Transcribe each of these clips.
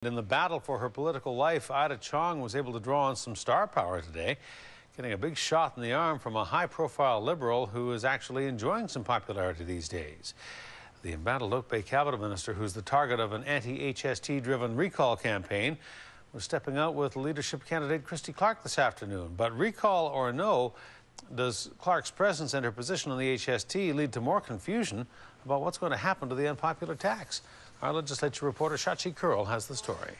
In the battle for her political life, Ida Chong was able to draw on some star power today, getting a big shot in the arm from a high-profile Liberal who is actually enjoying some popularity these days. The embattled Oak Bay cabinet minister, who's the target of an anti-HST-driven recall campaign, was stepping out with leadership candidate Christy Clark this afternoon. But recall or no, does Clark's presence and her position on the HST lead to more confusion about what's going to happen to the unpopular tax? Our legislature reporter Christy Clark has the story.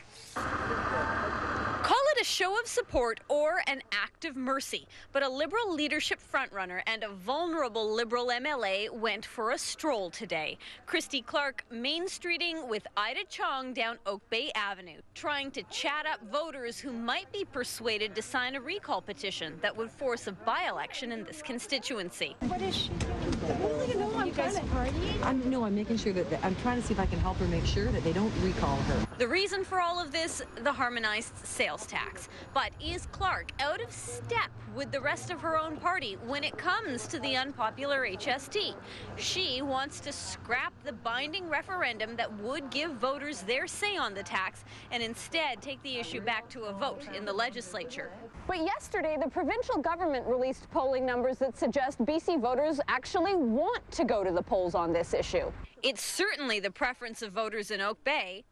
Call it a show of support or an act of mercy, but a Liberal leadership frontrunner and a vulnerable Liberal MLA went for a stroll today. Christy Clark main streeting with Ida Chong down Oak Bay Avenue, trying to chat up voters who might be persuaded to sign a recall petition that would force a by-election in this constituency. What is she doing? You guys partying? No, I'm making sure that I'm trying to see if I can help her make sure that they don't recall her. The reason for all of this, the harmonized sales tax. But is Clark out of step with the rest of her own party when it comes to the unpopular HST? She wants to scrap the binding referendum that would give voters their say on the tax and instead take the issue back to a vote in the legislature. But yesterday, the provincial government released polling numbers that suggest BC voters actually want to go to the polls on this issue. It's certainly the preference of voters in Oak Bay.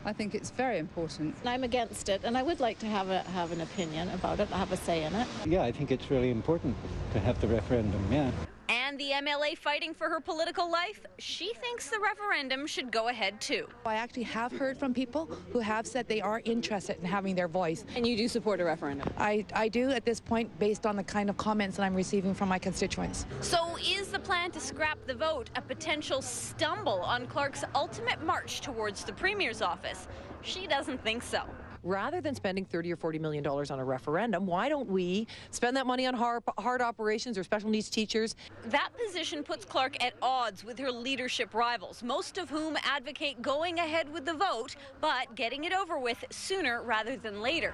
I think it's very important. I'm against it, and I would like to have an opinion about it, have a say in it. Yeah, I think it's really important to have the referendum, yeah. And the MLA fighting for her political life, she thinks the referendum should go ahead too. I actually have heard from people who have said they are interested in having their voice. And you do support a referendum? I do at this point, based on the kind of comments that I'm receiving from my constituents. So is the plan to scrap the vote a potential stumble on Clark's ultimate march towards the Premier's office? She doesn't think so. Rather than spending $30 or $40 million on a referendum, why don't we spend that money on hard operations or special needs teachers? That position puts Clark at odds with her leadership rivals, most of whom advocate going ahead with the vote, but getting it over with sooner rather than later.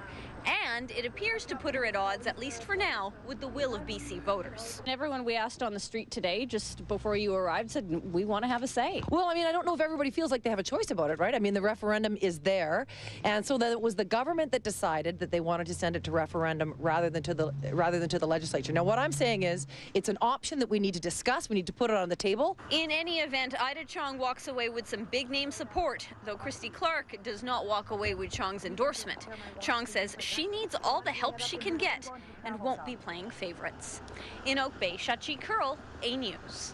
And it appears to put her at odds, at least for now, with the will of BC voters. Everyone we asked on the street today, just before you arrived, said we want to have a say. Well, I mean, I don't know if everybody feels like they have a choice about it, right? I mean, the referendum is there, and so that it was the government that decided that they wanted to send it to referendum rather than to the legislature. Now, what I'm saying is, it's an option that we need to discuss. We need to put it on the table. In any event, Ida Chong walks away with some big-name support, though Christy Clark does not walk away with Chong's endorsement. Chong says she needs all the help she can get and won't be playing favorites. In Oak Bay, Christy Clark, A News.